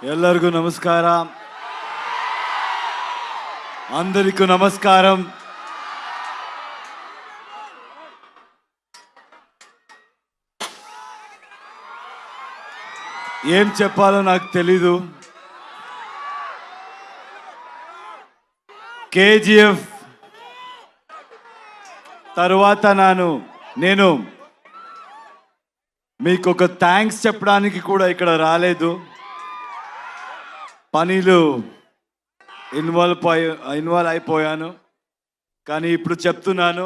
ಎಲ್ಲರಿಗೂ ನಮಸ್ಕಾರ. అందరికీ నమస్కారం. ఏం చెప్పాలో నాకు తెలీదు. కేజీఎఫ్ తర్వాత నేను మీకు ఒక థ్యాంక్స్ చెప్పడానికి కూడా ఇక్కడ రాలేదు. పనిలో ఇన్వాల్వ్ అయిపోయాను. కానీ ఇప్పుడు చెప్తున్నాను,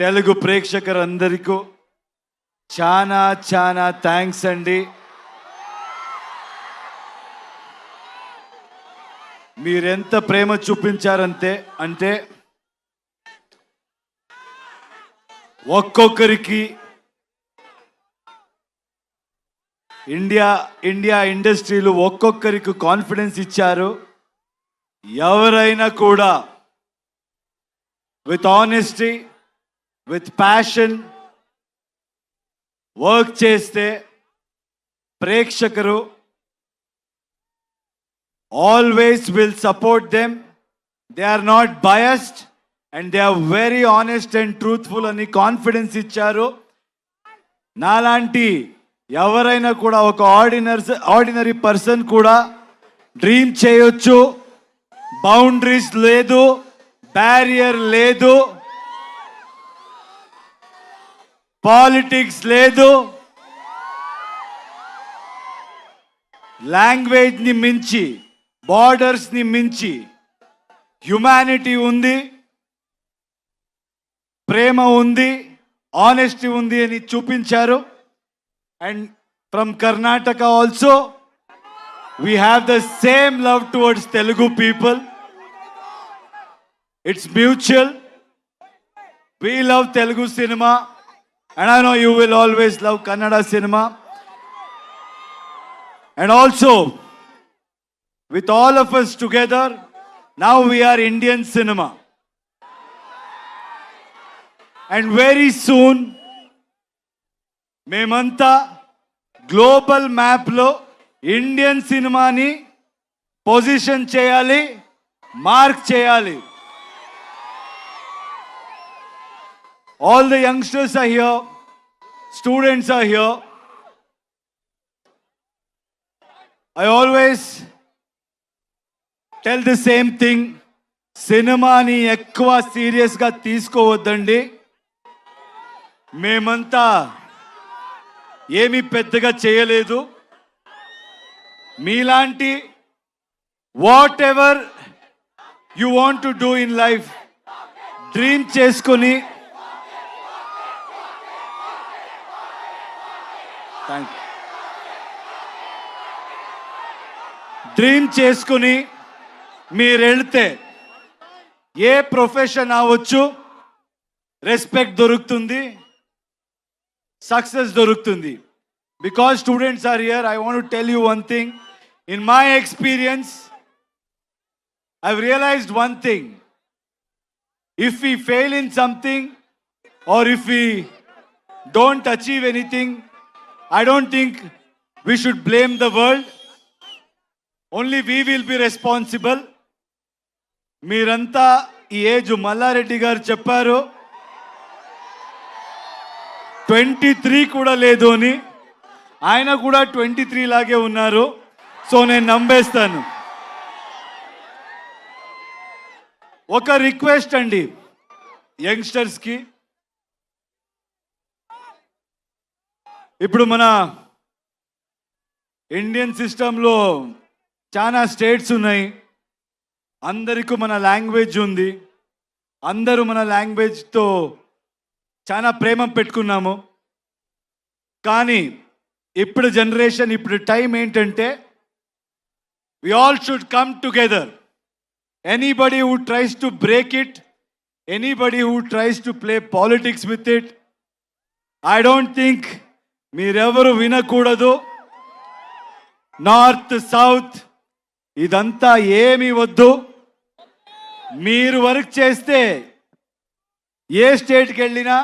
తెలుగు ప్రేక్షకులందరికీ చాలా చాలా థ్యాంక్స్ అండి. మీరెంత ప్రేమ చూపించారంటే ఒక్కొక్కరికి ఇండియా ఇండస్ట్రీలో ఒక్కొక్కరికి కాన్ఫిడెన్స్ ఇచ్చారు. ఎవరైనా కూడా with honesty, with passion work చేస్తే ప్రేక్షకులు always will support them. They are not biased and they are very honest and truthful అని కాన్ఫిడెన్స్ ఇచ్చారు. నాలాంటి ఎవరైనా కూడా ఒక ఆర్డినరీ పర్సన్ కూడా డ్రీమ్ చేయొచ్చు. బౌండరీస్ లేదు, బ్యారియర్ లేదు, పాలిటిక్స్ లేదు, లాంగ్వేజ్ ని మించి, బార్డర్స్ ని మించి హ్యుమానిటీ ఉంది, ప్రేమ ఉంది, ఆనెస్టీ ఉంది అని చూపించారు. And from Karnataka also we have the same love towards Telugu people. It's mutual. We love Telugu cinema and I know you will always love Kannada cinema. And also with all of us together, now we are Indian cinema. And very soon మేమంతా global మ్యాప్లో Indian సినిమాని position చేయాలి, mark చేయాలి. All the youngsters are here, students are here. I always tell the same thing, సినిమాని ఎక్కువ సీరియస్గా తీసుకోవద్దండి. మేమంతా ఏమీ పెద్దగా చేయలేదు. మీలాంటి what ever you want to do in life dream చేసుకొని మీరు వెళ్తే ఏ ప్రొఫెషన్ అవ్వచ్చు, రెస్పెక్ట్ దొరుకుతుంది, సక్సెస్ దొరుకుతుంది. Because students are here, I want to tell you one thing. In my experience, I've realized one thing. If we fail in something or if we don't achieve anything, I don't think we should blame the world. Only we will be responsible. మీరంతా ఈ age Mallareddy గారు చెప్పారు 23 కూడా లేదు అని. ఆయన కూడా 23 లాగే ఉన్నారు. సో నేను నమ్మేస్తాను. ఒక రిక్వెస్ట్ అండి యంగ్స్టర్స్కి, ఇప్పుడు మన ఇండియన్ సిస్టంలో చాలా స్టేట్స్ ఉన్నాయి. అందరికీ మన లాంగ్వేజ్ ఉంది. అందరూ మన లాంగ్వేజ్తో చాలా ప్రేమ పెట్టుకున్నాము. కానీ ఇప్పుడు జనరేషన్, ఇప్పుడు టైం ఏంటంటే we all should come together. Anybody who tries to break it, anybody who tries to play politics with it, I don't think మీరెవరు వినకూడదు. నార్త్ సౌత్ ఇదంతా ఏమీ వద్దు. మీరు వర్క్ చేస్తే ఏ స్టేట్కి వెళ్ళినా,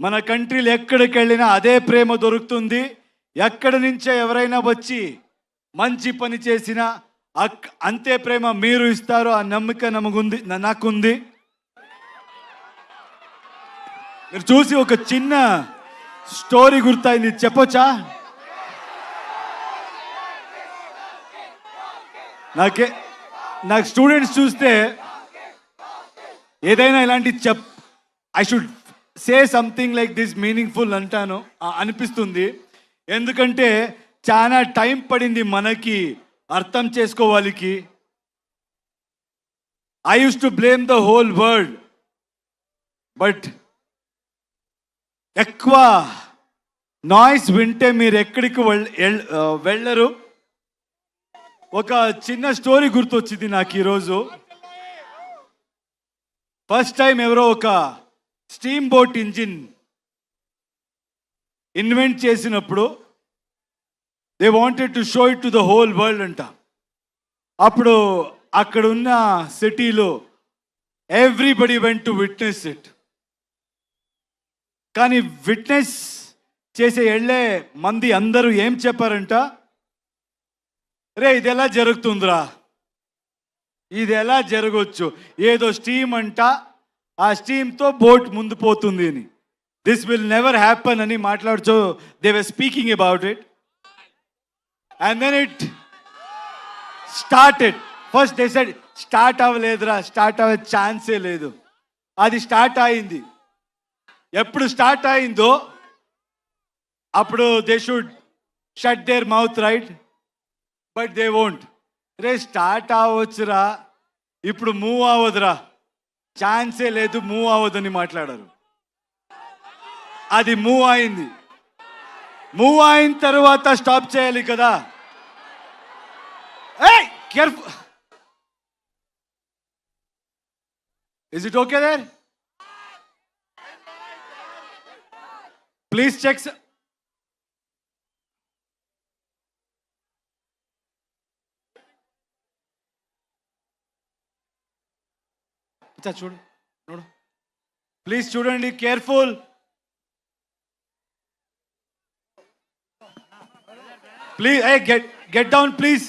మన కంట్రీలో ఎక్కడికి వెళ్ళినా అదే ప్రేమ దొరుకుతుంది. ఎక్కడి నుంచో ఎవరైనా వచ్చి మంచి పని చేసిన అంతే ప్రేమ మీరు ఇస్తారు, ఆ నమ్మకం నమగుంది, నాకుంది. మీరు చూసి ఒక చిన్న స్టోరీ గుర్తయింది, చెప్పొచ్చా? నాకు స్టూడెంట్స్ చూస్తే ఏదైనా ఇలాంటి I should say something like this meaningful అంటాను అనిపిస్తుంది. ఎందుకంటే చాలా టైం పడింది మనకి అర్థం చేసుకోవాలికి. I use to blame the whole world, but ఎక్కువ నాయిస్ వింటే మీరు ఎక్కడికి వెళ్ళరు. ఒక చిన్న స్టోరీ గుర్తొచ్చింది నాకు ఈరోజు. ఫస్ట్ టైం ఎవరో ఒక స్టీమ్ బోట్ ఇంజిన్ ఇన్వెంట్ చేసినప్పుడు they wanted to show it to the whole world అంట. అప్పుడు అక్కడ ఉన్న సిటీలో everybody went to witness it. కానీ విట్నెస్ చేసే వెళ్ళే మంది అందరూ ఏం చెప్పారంట, రే ఇది ఎలా జరుగుతుందిరా, ఇది ఎలా జరగవచ్చు, ఏదో స్టీమ్ అంట, ఆ స్టీమ్తో బోట్ ముందు పోతుంది అని, దిస్ విల్ నెవర్ హ్యాపన్ అని మాట్లాడుతూ they were speaking about it. And then it started. First they said start అవ్వలేదురా, స్టార్ట్ అవ్వే ఛాన్సే లేదు. అది స్టార్ట్ అయింది. ఎప్పుడు స్టార్ట్ అయిందో అప్పుడు they should shut their mouth, right? But they won't. రే స్టార్ట్ అవ్వచ్చురా, ఇప్పుడు మూవ్ అవ్వదురా, ఛాన్సే లేదు, మూవ్ అవ్వదని మాట్లాడారు. అది మూవ్ అయింది. మూవ్ అయిన తర్వాత స్టాప్ చేయాలి కదా. ఏయ్ careful, is it okay there? Please check. చూడు చూడు ప్లీజ్, చూడండి, careful. Please get down please.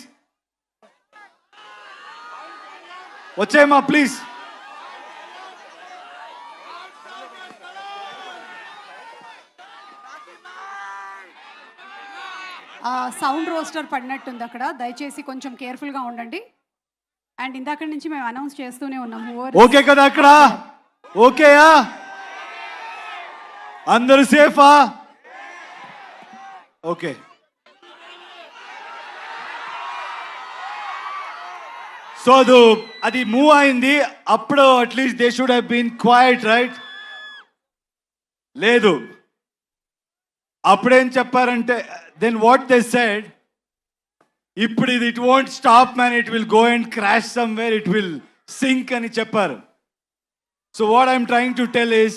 వచ్చేయమ్మా ప్లీజ్. సౌండ్ రోస్టర్ పడినట్టుంది అక్కడ, దయచేసి కొంచెం కేర్ఫుల్గా ఉండండి. అండ్ ఇందాక నుంచి మేము అనౌన్స్ చేస్తూనే ఉన్నాము. ఓకే కదా అక్కడ? ఓకేయా? అందరూ సేఫా? ఓకే. సో అది మూవ్ అయింది. అప్పుడు at least they should have been quiet, right? లేదు. అప్పుడేం చెప్పారంటే, దెన్ వాట్ దే సెడ్, ఇప్పుడు ఇది it won't stop man, it will go and crash somewhere, it will sink అని చెప్పారు. So what I'm trying to tell is,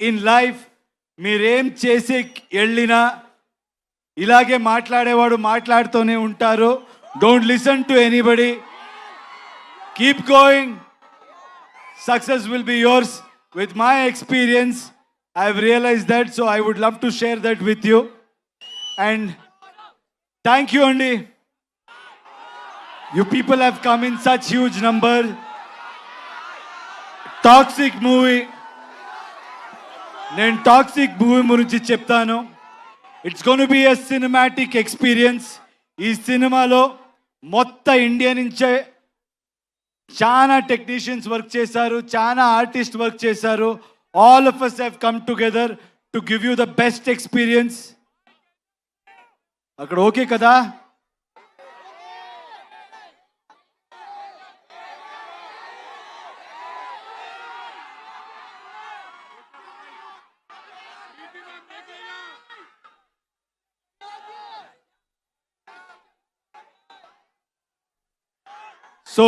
in life మీరేం చేసి వెళ్ళినా ఇలాగే మాట్లాడేవాడు మాట్లాడుతూనే ఉంటారు. Don't listen to anybody, keep going, success will be yours. With my experience I have realized that, so I would love to share that with you. And thank you, Andy. You people have come in such huge number. Toxic movie. Nen toxic movie gurinchi cheptanu. It's going to be a cinematic experience. Ee cinema lo motta India nunche chaana technicians work chesaru, chaana artists work chesaru. All of us have come together to give you the best experience. Akkada okay kada? So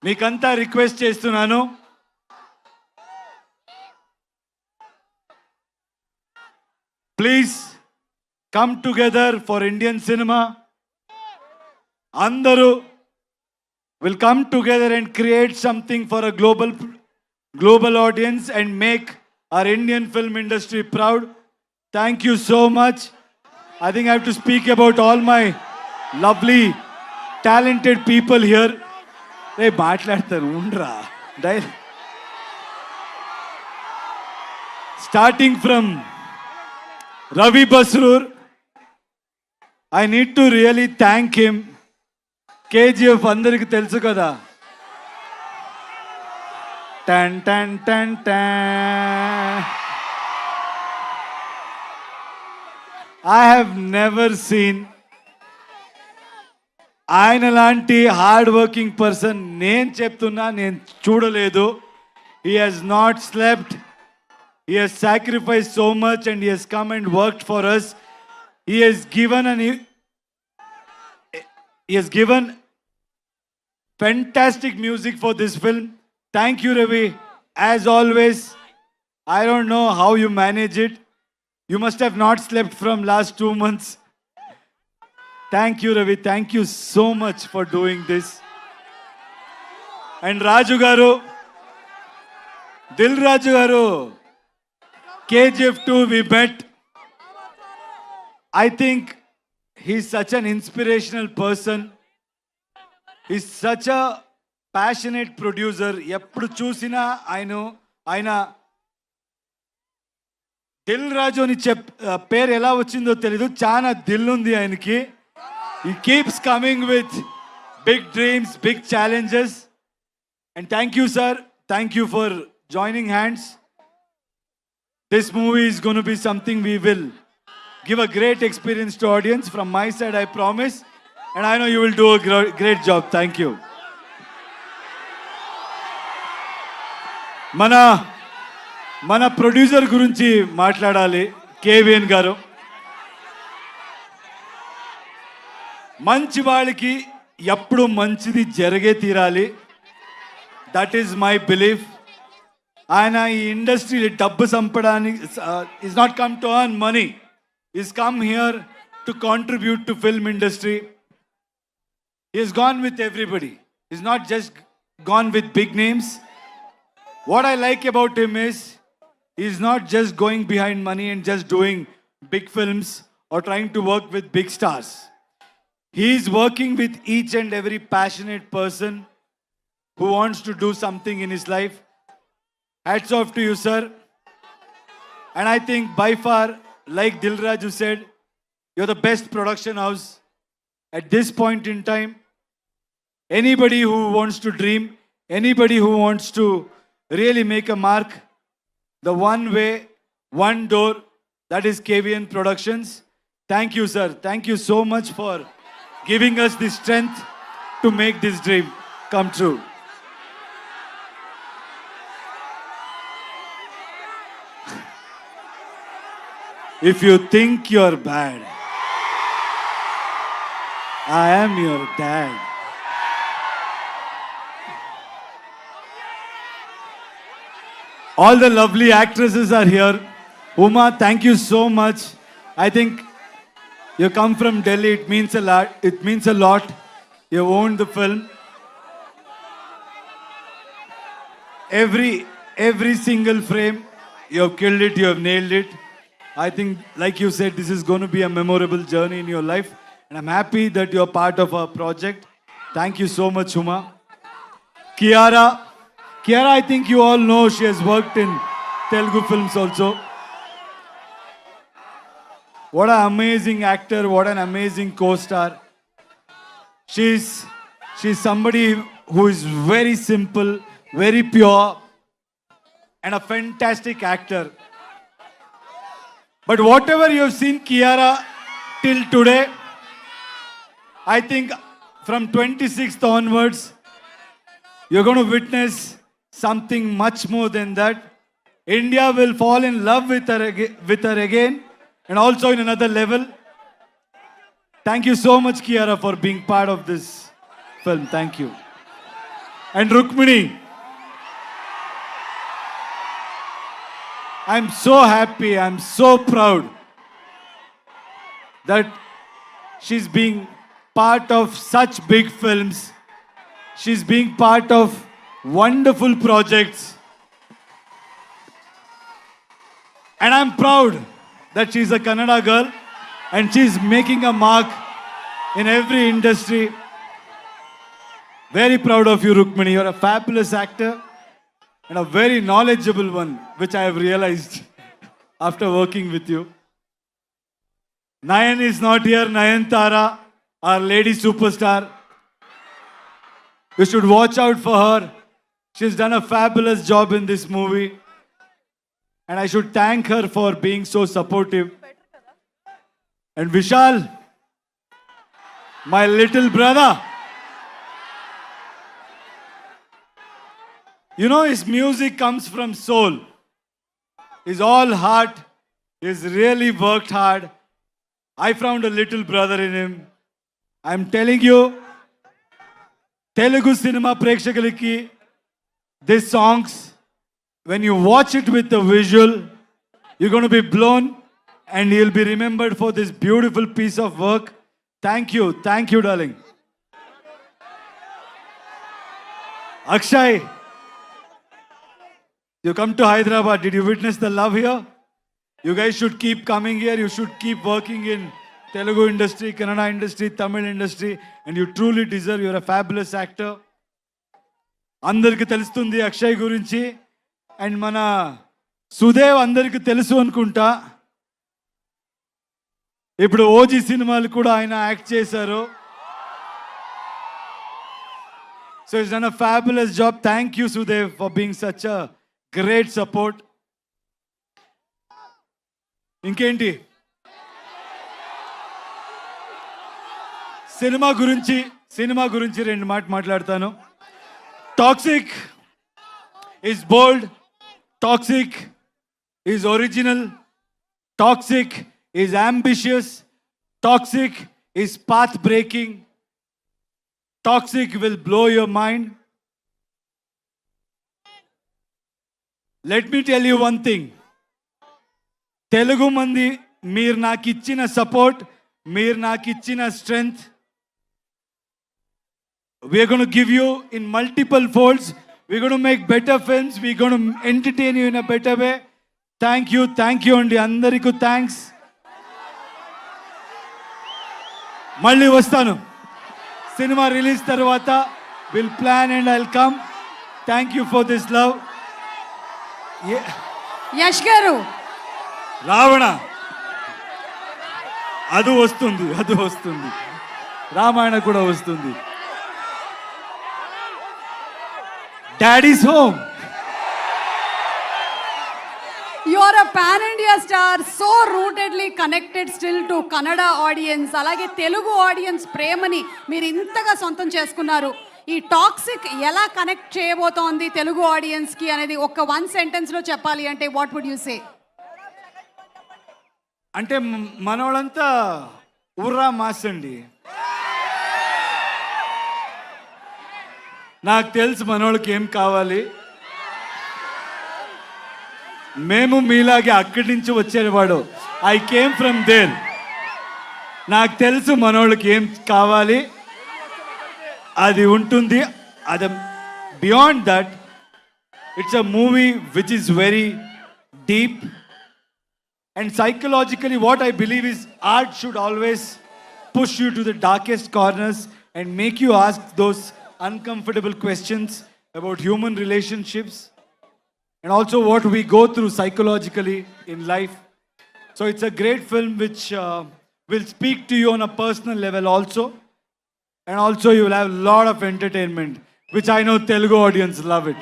మీకంతా request చేస్తున్నాను, please come together for Indian cinema. అందరూ will come together and create something for a global audience and make our Indian film industry proud. Thank you so much. I think I have to speak about all my lovely, talented people here. రే మాట్లాడతాను ఉండరా starting from Ravi Basrur I need to really thank him. KGF అందరికి తెలుసు కదా. టన్ టన్ టన్ టన్. I have never seen ఆయన లాంటి hard working person నేను చెప్తున్నా నేను చూడలేదు. He has not slept, he has sacrifice so much and he has come and worked for us. He has given fantastic music for this film. Thank you, Ravi. As always, I don't know how you manage it. You must have not slept from last 2 months. Thank you, Ravi. Thank you so much for doing this. And Raju Garu, Dil Raju Garu, KGF 2 we met. I think he's such an inspirational person. He's such a passionate producer. ఎప్పుడు చూసినా ఆయన దిల్ రాజు అని పేరు ఎలా వచ్చిందో తెలీదు, చాలా దిల్ ఉంది ఆయనకి. He keeps coming with big dreams, big challenges. And thank you, sir. Thank you for joining hands. This movie is going to be something we will give a great experience to audience. From my side, I promise. And I know you will do a great job. Thank you. మన producer గురించి మాట్లాడాలి. KVN గారు మంచి వాళ్ళకి ఎప్పుడు మంచిది జరిగే తీరాలి. That is my belief. ఆయన ఈ ఇండస్ట్రీ డబ్బు సంపడానికి is not come to earn money, is come here to contribute to film industry. He has gone with everybody. He's not just gone with big names. What I like about him is he's not just going behind money and just doing big films or trying to work with big stars. He's working with each and every passionate person who wants to do something in his life. Hats off to you, sir. And I think by far, like Dilraju said, you're the best production house at this point in time. Anybody who wants to dream, anybody who wants to really make a mark, the one way, one door, that is KVN Productions. Thank you, sir. Thank you so much for giving us the strength to make this dream come true. If you think you're bad, I am your dad. All the lovely actresses are here. Uma, thank you so much. I think you come from Delhi. It means a lot. It means a lot. You owned the film. Every single frame, you have killed it. You have nailed it. I think, like you said, this is going to be a memorable journey in your life. And I'm happy that you're part of our project. Thank you so much, Uma. Kiara, I think you all know she has worked in Telugu films also. What an amazing actor, what an amazing co-star. She's somebody who is very simple, very pure, and a fantastic actor. But whatever you have seen Kiara till today, I think from 26th onwards, you're going to witness something much more than that. India will fall in love with her again, and also in another level. Thank you so much, Kiara, for being part of this film. Thank you. And Rukmini, I'm so happy, I'm so proud that she's being part of such big films. She's being part of wonderful projects. And I'm proud that she's a Kannada girl. and she's making a mark in every industry. Very proud of you, Rukmini. You're a fabulous actor and a very knowledgeable one, which I have realized after working with you. Nayan is not here. Nayantara, our lady superstar. You should watch out for her. She's done a fabulous job in this movie. And I should thank her for being so supportive. And Vishal, my little brother. You know, his music comes from soul. He's all heart. He's really worked hard. I found a little brother in him. I'm telling you, Telugu cinema prekshakaliki, these songs, when you watch it with the visual, you're going to be blown and you'll be remembered for this beautiful piece of work. Thank you, darling. Akshay, you come to Hyderabad. Did you witness the love here? You guys should keep coming here. You should keep working in Telugu industry, Kannada industry, Tamil industry, and you truly deserve. You're a fabulous actor. అందరికి తెలుస్తుంది అక్షయ్ గురించి and మన సుదేవ్ అందరికి తెలుసు అనుకుంటా. ఇప్పుడు OG సినిమాలు కూడా ఆయన యాక్ట్ చేశారు. So it's done a fabulous job. Thank you Sudev for being such a great support. ఇంకేంటి సినిమా గురించి రెండు మాట్లాడతాను. Toxic is bold, toxic is original, toxic is ambitious, toxic is path breaking, toxic will blow your mind. Let me tell you one thing. Telugu మంది మీరు నాకు ఇచ్చిన support, మీరు నాకు ఇచ్చిన strength, we're going to give you in multiple folds. We're going to make better films. We're going to entertain you in a better way. Thank you అండి అందరికీ thanks. మళ్ళీ వస్తాను సినిమా రిలీజ్ తర్వాత. Will plan and I'll come. Thank you for this love. Yash గారు, రావణ అది వస్తుంది, రామాయణ కూడా వస్తుంది. Daddy's home. you are a pan India star, so rootedly connected still to Kannada audience. అలాగే తెలుగు ఆడియన్స్ ప్రేమని మీరు ఇంతగా సొంతం చేసుకున్నారు. ఈ టాక్సిక్ ఎలా కనెక్ట్ చేయబోతోంది తెలుగు ఆడియన్స్ కి అనేది ఒక వన్ సెంటెన్స్ లో చెప్పాలి అంటే వాట్ వుడ్ యు సే? అంటే మనోళ్ళంతా ఊర్రా మాస్ అండి. నాకు తెలుసు మనోళ్ళకి ఏం కావాలి. మేము మీలాగే అక్కడి నుంచి వచ్చేవాడు. I came from there. నాకు తెలుసు మనోళ్ళకి ఏం కావాలి, అది ఉంటుంది. అది beyond that it's a movie which is very deep and psychologically what I believe is art should always push you to the darkest corners and make you ask those uncomfortable questions about human relationships and also what we go through psychologically in life. So it's a great film which will speak to you on a personal level also, and also you will have a lot of entertainment which I know Telugu audience love it.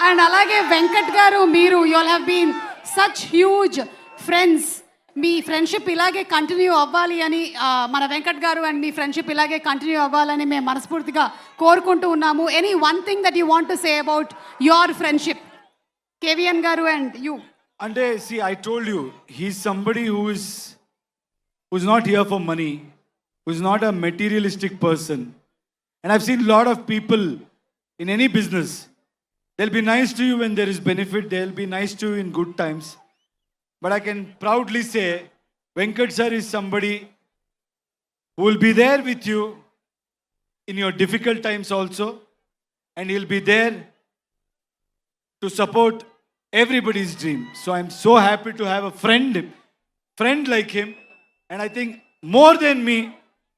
And అలాగే వెంకట్ గారు, మీరు you all have been such huge friends. మీ friendship ఇలాగే continue అవ్వాలి అని, మన Venkat garu and మీ friendship ఇలాగే continue అవ్వాలని మేము మనస్ఫూర్తిగా కోరుకుంటూ ఉన్నాము. Any one thing that you want to say about your friendship, KVN garu and you? అంటే see, I told you, he's somebody who's not here for money, who's not a materialistic person. And I've seen a lot of people in any business. They'll be nice to you when there is benefit. They'll be nice to you in good times. But I can proudly say, Venkat sir is somebody who will be there with you in your difficult times also. And he'll be there to support everybody's dream. So I'm so happy to have a friend like him. And I think more than me,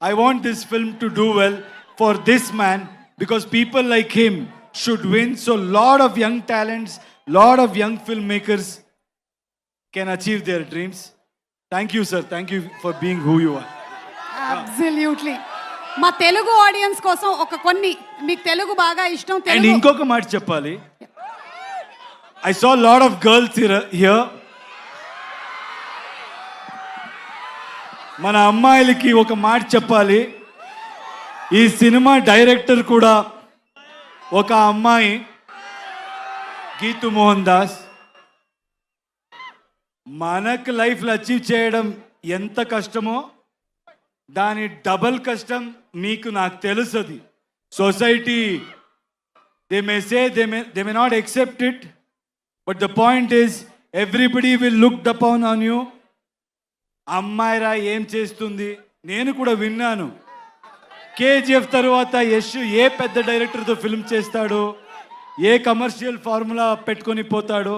I want this film to do well for this man, because people like him should win. So lot of young talents, lot of young filmmakers can achieve their dreams. Thank you, sir. Thank you for being who you are. Absolutely. మా Telugu audience కోసం ఒక కొన్ని, మీకు తెలుగు బాగా ఇష్టం And Telugu. ఇంకొక మాట చెప్పాలి. I saw a lot of girls here. మన అమ్మాయిలకి ఒక మాట చెప్పాలి. ఈ సినిమా డైరెక్టర్ కూడా ఒక అమ్మాయి, గీతు మోహన్ దాస్. మనకు లైఫ్లో అచీవ్ చేయడం ఎంత కష్టమో దాని డబల్ కష్టం మీకు నాకు తెలుస్తుంది. Society they may say they may not accept it, but the point is everybody will look upon on you. అమ్మాయిరా ఏం చేస్తుంది, నేను కూడా విన్నాను. కేజీఎఫ్ తర్వాత యశ్ ఏ పెద్ద డైరెక్టర్తో ఫిల్మ్ చేస్తాడో, ఏ కమర్షియల్ ఫార్ములా పెట్టుకొని పోతాడో.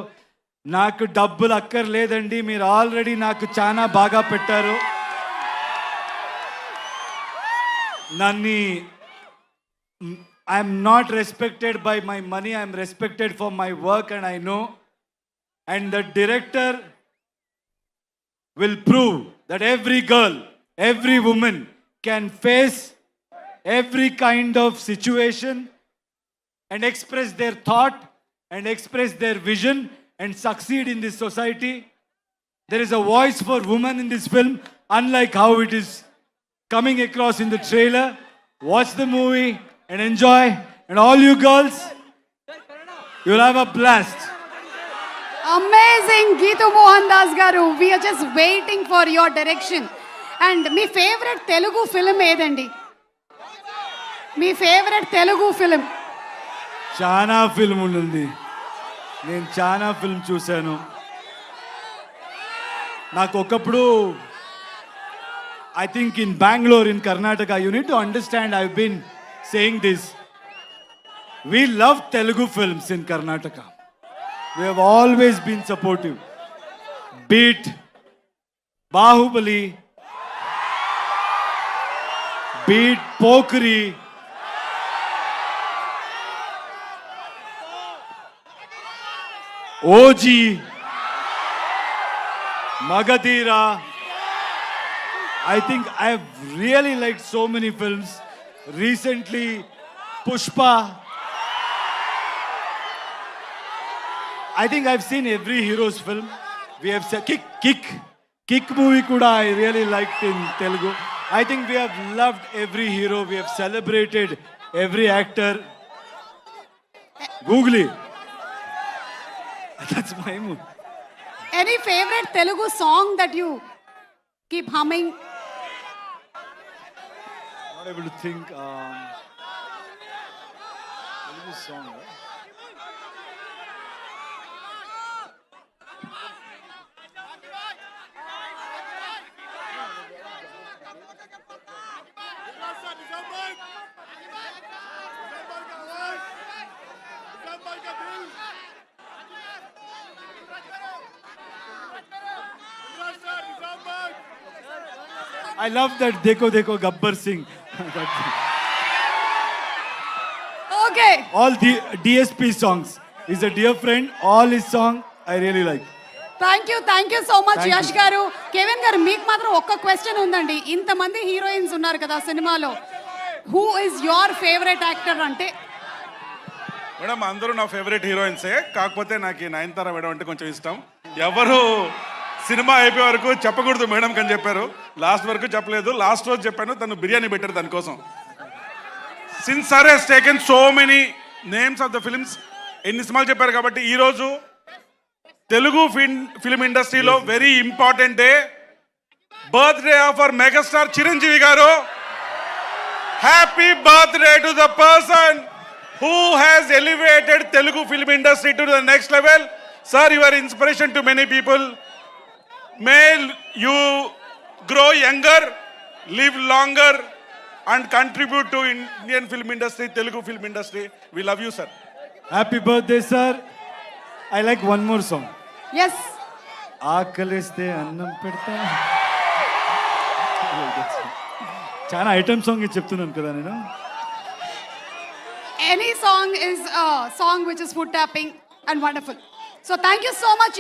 నాకు డబ్బులు అక్కర్లేదండి, మీరు ఆల్రెడీ నాకు చాలా బాగా పెట్టారు. నన్ను I'm not respected by my money, I'm respected for my work and I know. And the director will prove that every girl, every woman can face every kind of situation and express their thought and express their vision and succeed in this society. There is a voice for women in this film, unlike how it is coming across in the trailer. Watch the movie and enjoy. And all you girls, you'll have a blast. Amazing Geethu Mohan Das garu, we are just waiting for your direction. And మీ favourite Telugu film ఏదండి? మీ favourite Telugu film? చాలా film ఉంది, నేను చాలా film చూశాను. నాకు ఒకప్పుడు I think in Bengaluru, in Karnataka, you need to understand, I been saying this, we love Telugu films in Karnataka. We have always been supportive. Beat Bahubali, beat Pokri, OG, Magadira. I think I have really liked so many films. Recently, Pushpa. I think I've seen every hero's film. We have said Kick movie kuda I really liked in Telugu. I think we have loved every hero. We have celebrated every actor. Googly. That's my mood. Any favorite Telugu song that you keep humming? Not able to think. Telugu song. Right? I love that Dekho Dekho Gabbar Singh. Okay. All the DSP songs. He's a dear friend. All his song I really like. Thank you so much Thank Yash you. గారు. Kevin గారు, మీకు మాత్రం ఒక్క question ఉందండి. ఇంతమంది heroines ఉన్నారు కదా సినిమాలో, who is your favourite actor అంటే? మేడం అందరూ నా ఫేవరెట్ హీరోయిన్సే, కాకపోతే నాకు నయనతార మేడం అంటే కొంచెం ఇష్టం. ఎవరు సినిమా అయిపోయే వరకు చెప్పకూడదు మేడం అని చెప్పారు, లాస్ట్ వరకు చెప్పలేదు. లాస్ట్ రోజు చెప్పాను, తను బిర్యానీ పెట్టారు దానికోసం. Since sir he's taken so many names of the films, ఎన్ని సినిమాలు చెప్పారు కాబట్టి ఈరోజు తెలుగు ఫిల్మ్ ఇండస్ట్రీలో very important day, birthday of our megastar Chiranjeevi garu. Happy birthday to the person who has elevated Telugu film industry to the next level. Sir, you are inspiration to many people. May you grow younger, live longer and contribute to Indian film industry, Telugu film industry. We love you, sir. Happy birthday, sir. I like one more song. Yes. ఆకలిస్తే అన్నం పెడతా. చాలా item song చెప్తున్నాను కదా నేను. Any song is a song which is foot tapping and wonderful. So thank you so much.